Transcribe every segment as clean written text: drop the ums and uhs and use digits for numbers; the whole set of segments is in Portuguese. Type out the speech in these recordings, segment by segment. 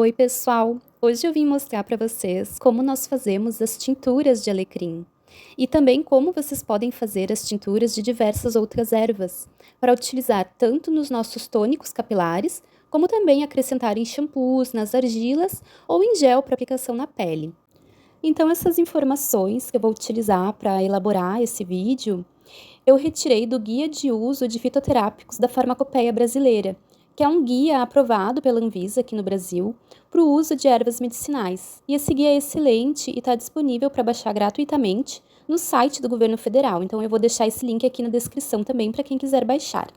Oi, pessoal! Hoje eu vim mostrar para vocês como nós fazemos as tinturas de alecrim e também como vocês podem fazer as tinturas de diversas outras ervas para utilizar tanto nos nossos tônicos capilares, como também acrescentar em shampoos, nas argilas ou em gel para aplicação na pele. Então, essas informações que eu vou utilizar para elaborar esse vídeo eu retirei do Guia de Uso de Fitoterápicos da Farmacopeia Brasileira, que é um guia aprovado pela Anvisa aqui no Brasil para o uso de ervas medicinais. E esse guia é excelente e está disponível para baixar gratuitamente no site do Governo Federal. Então eu vou deixar esse link aqui na descrição também para quem quiser baixar.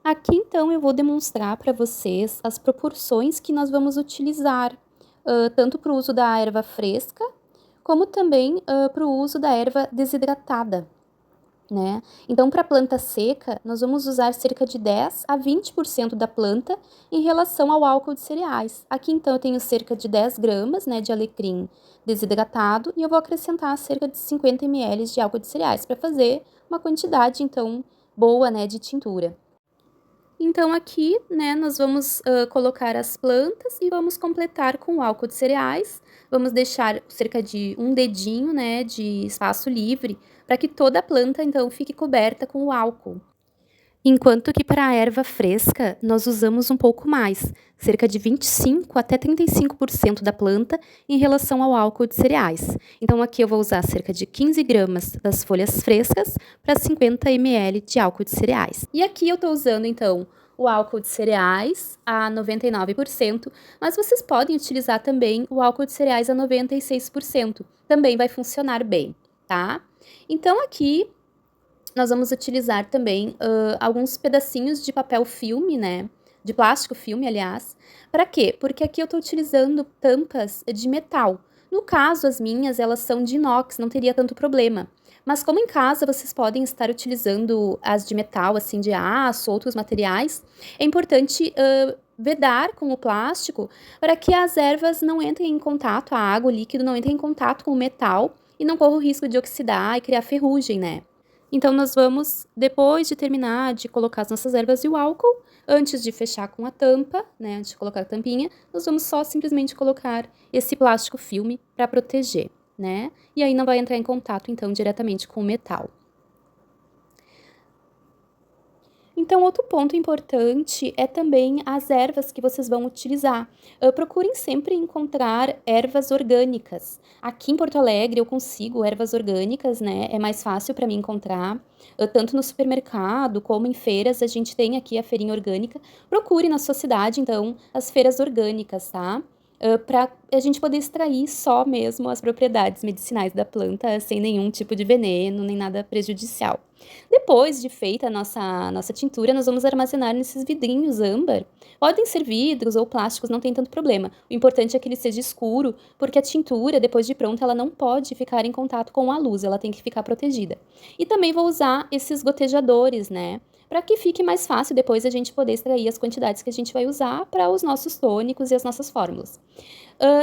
Aqui então eu vou demonstrar para vocês as proporções que nós vamos utilizar, tanto para o uso da erva fresca, como também para o uso da erva desidratada. Né? Então, para a planta seca, nós vamos usar cerca de 10 a 20% da planta em relação ao álcool de cereais. Aqui, então, eu tenho cerca de 10 gramas, né, de alecrim desidratado e eu vou acrescentar cerca de 50 ml de álcool de cereais para fazer uma quantidade, então, boa, né, de tintura. Então, aqui, né, nós vamos colocar as plantas e vamos completar com o álcool de cereais. Vamos deixar cerca de um dedinho, né, de espaço livre para que toda a planta, então, fique coberta com o álcool. Enquanto que para a erva fresca, nós usamos um pouco mais, cerca de 25 até 35% da planta em relação ao álcool de cereais. Então, aqui eu vou usar cerca de 15 gramas das folhas frescas para 50 ml de álcool de cereais. E aqui eu estou usando, então, o álcool de cereais a 99%, mas vocês podem utilizar também o álcool de cereais a 96%. Também vai funcionar bem, tá? Então, aqui nós vamos utilizar também alguns pedacinhos de papel filme, né? De plástico filme, aliás. Para quê? Porque aqui eu estou utilizando tampas de metal. No caso, as minhas, elas são de inox, não teria tanto problema. Mas como em casa vocês podem estar utilizando as de metal, assim, de aço, outros materiais, é importante vedar com o plástico para que as ervas não entrem em contato, a água, o líquido não entre em contato com o metal e não corra o risco de oxidar e criar ferrugem, né? Então, nós vamos, depois de terminar de colocar as nossas ervas e o álcool, antes de fechar com a tampa, né, antes de colocar a tampinha, nós vamos só simplesmente colocar esse plástico filme para proteger, né? E aí não vai entrar em contato, então, diretamente com o metal. Então, outro ponto importante é também as ervas que vocês vão utilizar. Procurem sempre encontrar ervas orgânicas. Aqui em Porto Alegre eu consigo ervas orgânicas, né? É mais fácil para mim encontrar. Tanto no supermercado como em feiras, a gente tem aqui a feirinha orgânica. Procure na sua cidade, então, as feiras orgânicas, tá? Para a gente poder extrair só mesmo as propriedades medicinais da planta, sem nenhum tipo de veneno, nem nada prejudicial. Depois de feita a nossa tintura, nós vamos armazenar nesses vidrinhos âmbar. Podem ser vidros ou plásticos, não tem tanto problema. O importante é que ele seja escuro, porque a tintura, depois de pronta, ela não pode ficar em contato com a luz, ela tem que ficar protegida. E também vou usar esses gotejadores, né? Para que fique mais fácil depois a gente poder extrair as quantidades que a gente vai usar para os nossos tônicos e as nossas fórmulas.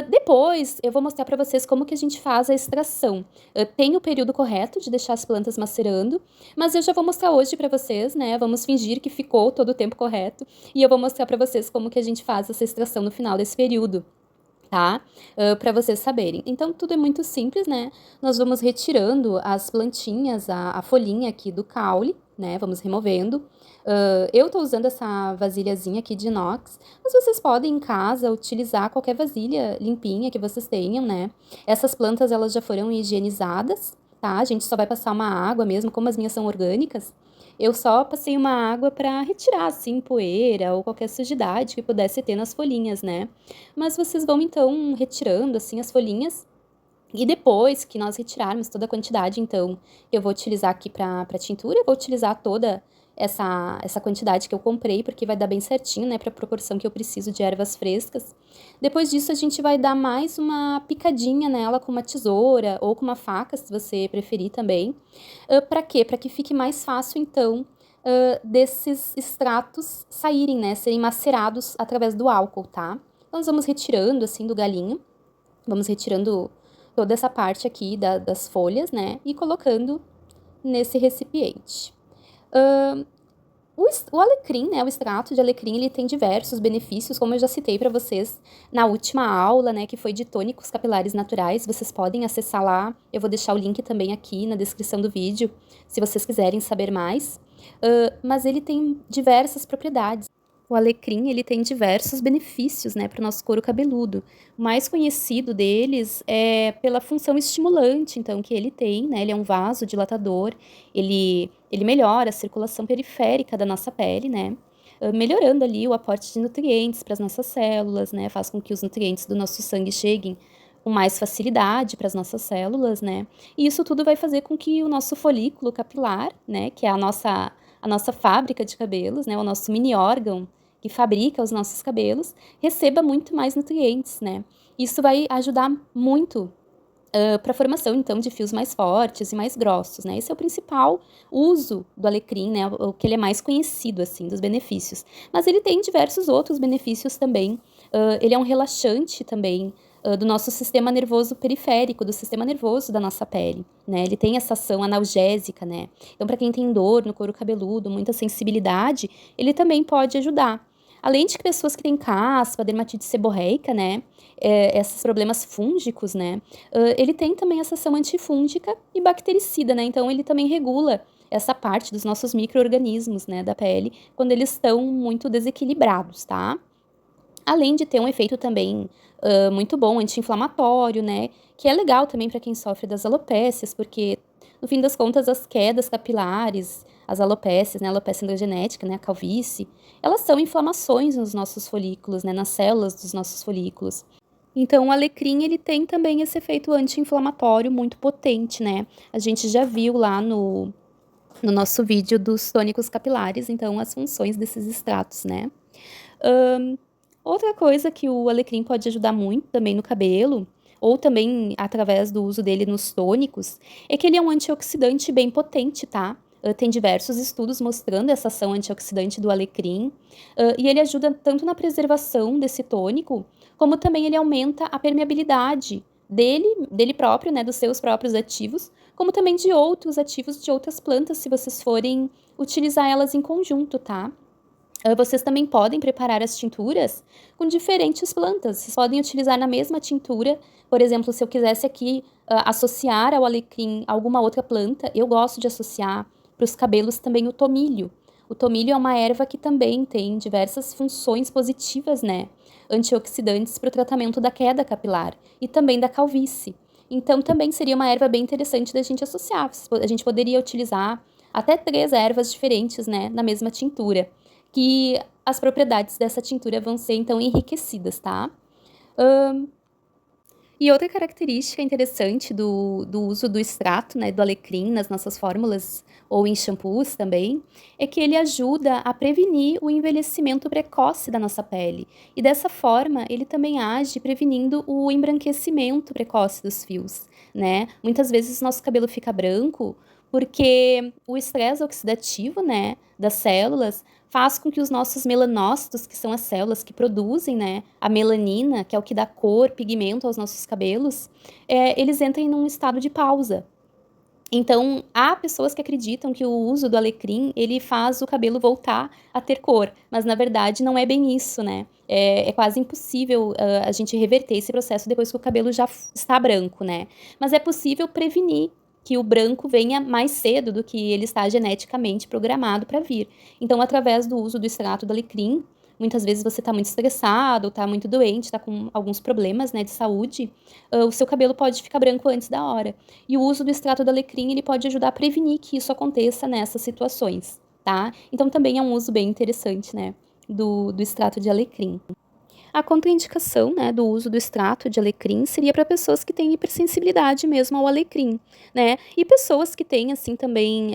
Depois, eu vou mostrar para vocês como que a gente faz a extração. Tem o período correto de deixar as plantas macerando, mas eu já vou mostrar hoje para vocês, né? Vamos fingir que ficou todo o tempo correto e eu vou mostrar para vocês como que a gente faz essa extração no final desse período. Tá? Para vocês saberem. Então, tudo é muito simples, né? Nós vamos retirando as plantinhas, a folhinha aqui do caule, né? Vamos removendo. Eu tô usando essa vasilhazinha aqui de inox, mas vocês podem em casa utilizar qualquer vasilha limpinha que vocês tenham, né? Essas plantas, elas já foram higienizadas, tá? A gente só vai passar uma água mesmo, como as minhas são orgânicas. Eu só passei uma água para retirar, assim, poeira ou qualquer sujidade que pudesse ter nas folhinhas, né? Mas vocês vão, então, retirando, assim, as folhinhas. E depois que nós retirarmos toda a quantidade, então, que eu vou utilizar aqui para tintura, eu vou utilizar toda essa quantidade que eu comprei, porque vai dar bem certinho, né, para a proporção que eu preciso de ervas frescas. Depois disso, a gente vai dar mais uma picadinha nela com uma tesoura ou com uma faca, se você preferir também. Para quê? Para que fique mais fácil, então, desses extratos saírem, né, serem macerados através do álcool, tá? Então, nós vamos retirando, assim, do galinho. Vamos retirando toda essa parte aqui das folhas, né? E colocando nesse recipiente. O alecrim, né, o extrato de alecrim, ele tem diversos benefícios, como eu já citei para vocês na última aula, né, que foi de tônicos capilares naturais. Vocês podem acessar lá, eu vou deixar o link também aqui na descrição do vídeo, se vocês quiserem saber mais. Mas ele tem diversas propriedades. O alecrim, ele tem diversos benefícios, né, para o nosso couro cabeludo. O mais conhecido deles é pela função estimulante, então, que ele tem, né, ele é um vasodilatador, ele melhora a circulação periférica da nossa pele, né, melhorando ali o aporte de nutrientes para as nossas células, né, faz com que os nutrientes do nosso sangue cheguem com mais facilidade para as nossas células, né, e isso tudo vai fazer com que o nosso folículo capilar, né, que é a nossa fábrica de cabelos, né, o nosso mini órgão que fabrica os nossos cabelos, receba muito mais nutrientes, né? Isso vai ajudar muito para a formação, então, de fios mais fortes e mais grossos, né? Esse é o principal uso do alecrim, né? O que ele é mais conhecido, assim, dos benefícios. Mas ele tem diversos outros benefícios também. Ele é um relaxante também, do nosso sistema nervoso periférico, do sistema nervoso da nossa pele, né? Ele tem essa ação analgésica, né? Então, para quem tem dor no couro cabeludo, muita sensibilidade, ele também pode ajudar. Além de que pessoas que têm caspa, dermatite seborreica, né? Esses problemas fúngicos, né? Ele tem também essa ação antifúngica e bactericida, né? Então, ele também regula essa parte dos nossos micro-organismos, né, da pele, quando eles estão muito desequilibrados, tá? Além de ter um efeito também muito bom anti-inflamatório, né? Que é legal também para quem sofre das alopécias, porque no fim das contas as quedas capilares, as alopécias, né? A alopecia androgenética, né? A calvície, elas são inflamações nos nossos folículos, né? Nas células dos nossos folículos. Então, o alecrim, ele tem também esse efeito anti-inflamatório muito potente, né? A gente já viu lá no nosso vídeo dos tônicos capilares, então, as funções desses extratos, né? Outra coisa que o alecrim pode ajudar muito também no cabelo, ou também através do uso dele nos tônicos, é que ele é um antioxidante bem potente, tá? Tem diversos estudos mostrando essa ação antioxidante do alecrim, e ele ajuda tanto na preservação desse tônico, como também ele aumenta a permeabilidade dele próprio, né, dos seus próprios ativos, como também de outros ativos de outras plantas, se vocês forem utilizar elas em conjunto, tá? Vocês também podem preparar as tinturas com diferentes plantas. Vocês podem utilizar na mesma tintura, por exemplo, se eu quisesse aqui associar ao alecrim alguma outra planta, eu gosto de associar para os cabelos também o tomilho. O tomilho é uma erva que também tem diversas funções positivas, né? Antioxidantes para o tratamento da queda capilar e também da calvície. Então, também seria uma erva bem interessante da gente associar. A gente poderia utilizar até 3 ervas diferentes, né, na mesma tintura, que as propriedades dessa tintura vão ser, então, enriquecidas, tá? E outra característica interessante do uso do extrato, né, do alecrim nas nossas fórmulas ou em shampoos também, é que ele ajuda a prevenir o envelhecimento precoce da nossa pele. E dessa forma, ele também age prevenindo o embranquecimento precoce dos fios, né? Muitas vezes nosso cabelo fica branco porque o estresse oxidativo, né, das células faz com que os nossos melanócitos, que são as células que produzem, né, a melanina, que é o que dá cor, pigmento aos nossos cabelos, eles entrem num estado de pausa. Então, há pessoas que acreditam que o uso do alecrim, ele faz o cabelo voltar a ter cor, mas na verdade não é bem isso, né? É quase impossível a gente reverter esse processo depois que o cabelo já está branco, né? Mas é possível prevenir que o branco venha mais cedo do que ele está geneticamente programado para vir. Então, através do uso do extrato do alecrim, muitas vezes você está muito estressado, está muito doente, está com alguns problemas, né, de saúde, o seu cabelo pode ficar branco antes da hora. E o uso do extrato do alecrim, ele pode ajudar a prevenir que isso aconteça nessas situações, tá? Então, também é um uso bem interessante, né, do extrato de alecrim. A contraindicação, né, do uso do extrato de alecrim seria para pessoas que têm hipersensibilidade mesmo ao alecrim, né? E pessoas que têm, assim, também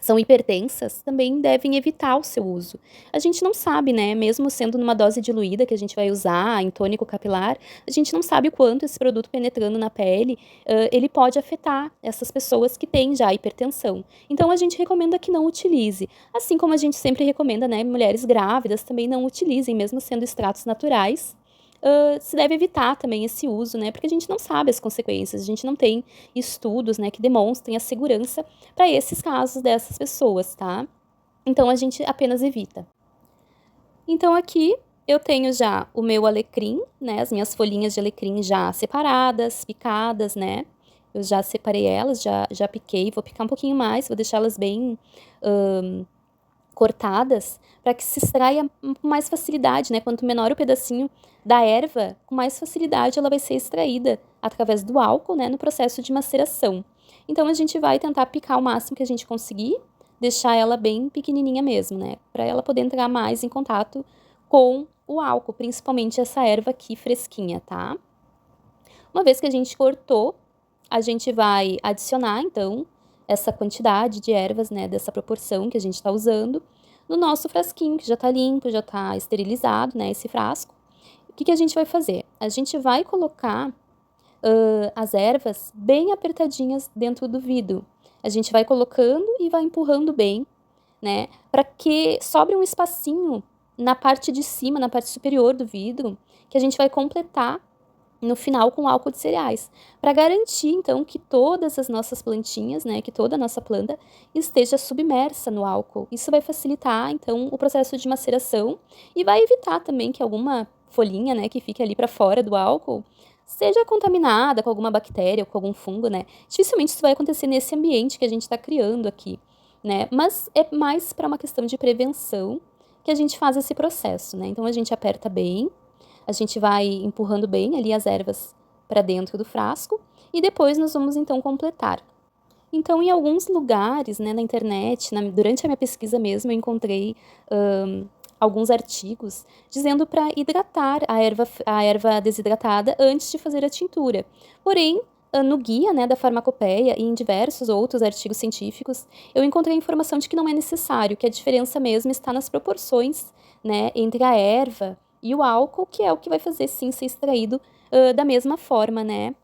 são hipertensas, também devem evitar o seu uso. A gente não sabe, né, mesmo sendo numa dose diluída que a gente vai usar em tônico capilar, a gente não sabe o quanto esse produto penetrando na pele, ele pode afetar essas pessoas que têm já hipertensão. Então, a gente recomenda que não utilize. Assim como a gente sempre recomenda, né, mulheres grávidas também não utilizem, mesmo sendo extratos naturais. Se deve evitar também esse uso, né? Porque a gente não sabe as consequências, a gente não tem estudos, né, que demonstrem a segurança para esses casos dessas pessoas, tá? Então, a gente apenas evita. Então, aqui eu tenho já o meu alecrim, né? As minhas folhinhas de alecrim já separadas, picadas, né? Eu já separei elas, já piquei. Vou picar um pouquinho mais, vou deixá-las bem cortadas, para que se extraia com mais facilidade, né? Quanto menor o pedacinho da erva, com mais facilidade ela vai ser extraída através do álcool, né? No processo de maceração. Então, a gente vai tentar picar o máximo que a gente conseguir, deixar ela bem pequenininha mesmo, né? Para ela poder entrar mais em contato com o álcool, principalmente essa erva aqui fresquinha, tá? Uma vez que a gente cortou, a gente vai adicionar, então, essa quantidade de ervas, né, dessa proporção que a gente está usando, no nosso frasquinho, que já está limpo, já está esterilizado, né, esse frasco. O que a gente vai fazer? A gente vai colocar as ervas bem apertadinhas dentro do vidro. A gente vai colocando e vai empurrando bem, né, para que sobre um espacinho na parte de cima, na parte superior do vidro, que a gente vai completar no final com álcool de cereais, para garantir então que todas as nossas plantinhas, né, que toda a nossa planta esteja submersa no álcool. Isso vai facilitar então o processo de maceração e vai evitar também que alguma folhinha, né, que fique ali para fora do álcool seja contaminada com alguma bactéria ou com algum fungo, né? Dificilmente isso vai acontecer nesse ambiente que a gente está criando aqui, né? Mas é mais para uma questão de prevenção que a gente faz esse processo, né? Então a gente aperta bem, a gente vai empurrando bem ali as ervas para dentro do frasco e depois nós vamos então completar. Então, em alguns lugares, né, na internet, durante a minha pesquisa mesmo, eu encontrei alguns artigos dizendo para hidratar a erva desidratada antes de fazer a tintura. Porém, no guia, né, da farmacopeia e em diversos outros artigos científicos, eu encontrei a informação de que não é necessário, que a diferença mesmo está nas proporções, né, entre a erva e o álcool, que é o que vai fazer sim ser extraído da mesma forma, né,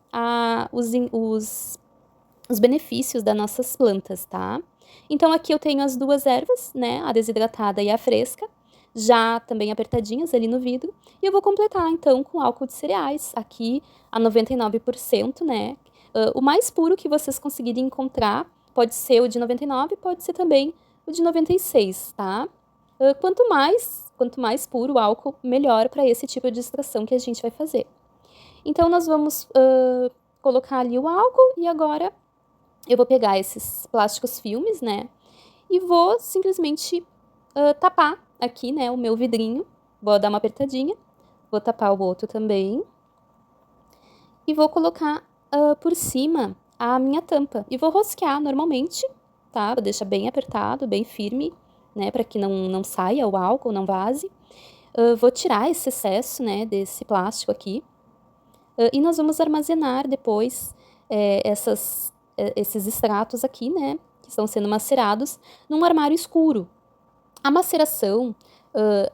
os benefícios das nossas plantas, tá? Então, aqui eu tenho as duas ervas, né, a desidratada e a fresca, já também apertadinhas ali no vidro, e eu vou completar, então, com álcool de cereais, aqui a 99%, né? O mais puro que vocês conseguirem encontrar, pode ser o de 99, pode ser também o de 96, tá? Quanto mais puro o álcool, melhor para esse tipo de extração que a gente vai fazer. Então, nós vamos colocar ali o álcool e agora eu vou pegar esses plásticos filmes, né? E vou simplesmente tapar aqui, né, o meu vidrinho. Vou dar uma apertadinha. Vou tapar o outro também. E vou colocar por cima a minha tampa. E vou rosquear normalmente, tá? Vou deixar bem apertado, bem firme, né? Para que não saia o álcool, não vaze. Vou tirar esse excesso, né, desse plástico aqui. E nós vamos armazenar depois esses extratos aqui, né, que estão sendo macerados, num armário escuro. A maceração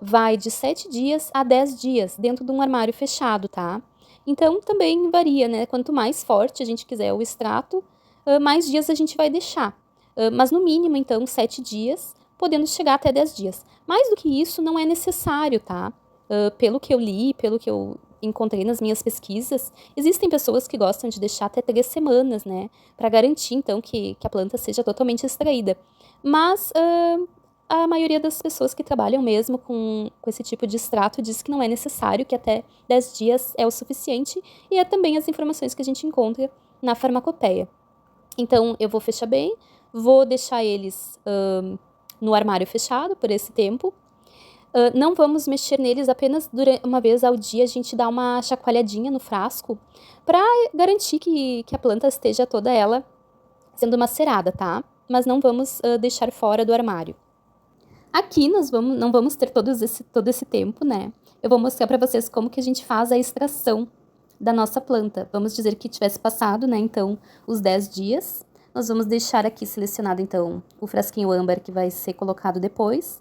vai de 7 dias a 10 dias dentro de um armário fechado, tá? Então, também varia, né? Quanto mais forte a gente quiser o extrato, mais dias a gente vai deixar. Mas, no mínimo, então, 7 dias, podendo chegar até 10 dias. Mais do que isso, não é necessário, tá? Pelo que eu li, pelo que eu encontrei nas minhas pesquisas, existem pessoas que gostam de deixar até 3 semanas, né? Para garantir, então, que a planta seja totalmente extraída. Mas a maioria das pessoas que trabalham mesmo com esse tipo de extrato diz que não é necessário, que até 10 dias é o suficiente, e é também as informações que a gente encontra na farmacopeia. Então, eu vou fechar bem, vou deixar eles no armário fechado por esse tempo. Não vamos mexer neles apenas uma vez ao dia, a gente dá uma chacoalhadinha no frasco para garantir que a planta esteja toda ela sendo macerada, tá? Mas não vamos deixar fora do armário. Aqui nós não vamos ter todo esse tempo, né? Eu vou mostrar para vocês como que a gente faz a extração da nossa planta. Vamos dizer que tivesse passado, né, então, os 10 dias. Nós vamos deixar aqui selecionado, então, o frasquinho âmbar que vai ser colocado depois.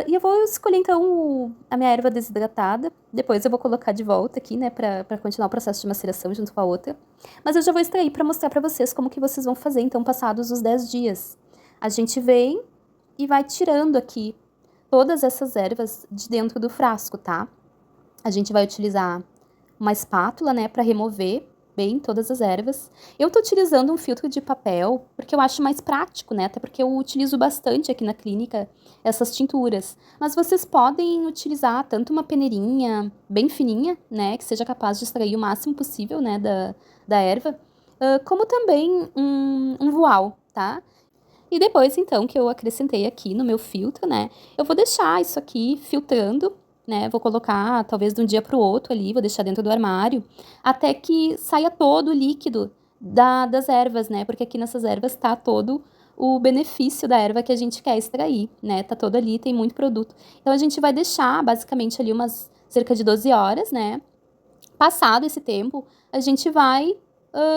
E eu vou escolher, então, a minha erva desidratada. Depois eu vou colocar de volta aqui, né, para continuar o processo de maceração junto com a outra. Mas eu já vou extrair para mostrar para vocês como que vocês vão fazer, então, passados os 10 dias. A gente vem e vai tirando aqui todas essas ervas de dentro do frasco, tá? A gente vai utilizar uma espátula, né, para remover bem todas as ervas. Eu tô utilizando um filtro de papel porque eu acho mais prático, né? Até porque eu utilizo bastante aqui na clínica essas tinturas. Mas vocês podem utilizar tanto uma peneirinha bem fininha, né? Que seja capaz de extrair o máximo possível, né? Da erva, como também um voal, tá? E depois, então, que eu acrescentei aqui no meu filtro, né? Eu vou deixar isso aqui filtrando, né? Vou colocar, talvez, de um dia para o outro ali, vou deixar dentro do armário, até que saia todo o líquido das ervas, né? Porque aqui nessas ervas tá todo o benefício da erva que a gente quer extrair, né? Tá todo ali, tem muito produto. Então, a gente vai deixar, basicamente, ali umas cerca de 12 horas, né? Passado esse tempo, a gente vai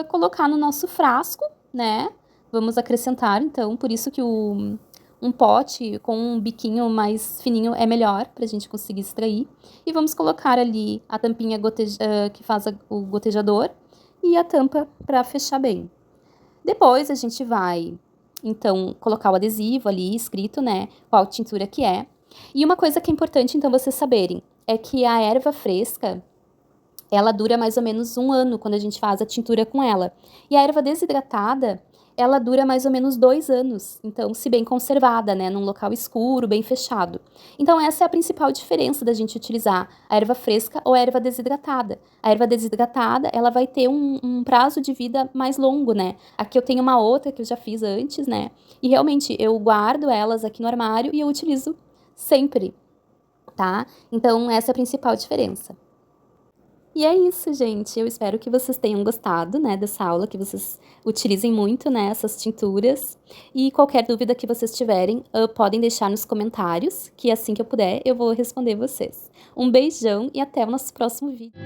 colocar no nosso frasco, né? Vamos acrescentar, então, por isso que um pote com um biquinho mais fininho é melhor para a gente conseguir extrair. E vamos colocar ali a tampinha que faz o gotejador e a tampa para fechar bem. Depois a gente vai, então, colocar o adesivo ali escrito, né, qual tintura que é. E uma coisa que é importante, então, vocês saberem, é que a erva fresca, ela dura mais ou menos 1 ano quando a gente faz a tintura com ela. E a erva desidratada, ela dura mais ou menos 2 anos. Então, se bem conservada, né? Num local escuro, bem fechado. Então, essa é a principal diferença da gente utilizar a erva fresca ou a erva desidratada. A erva desidratada, ela vai ter um prazo de vida mais longo, né? Aqui eu tenho uma outra que eu já fiz antes, né? E realmente, eu guardo elas aqui no armário e eu utilizo sempre, tá? Então, essa é a principal diferença. E é isso, gente. Eu espero que vocês tenham gostado, né, dessa aula, que vocês utilizem muito, né, essas tinturas. E qualquer dúvida que vocês tiverem, podem deixar nos comentários, que assim que eu puder, eu vou responder vocês. Um beijão e até o nosso próximo vídeo.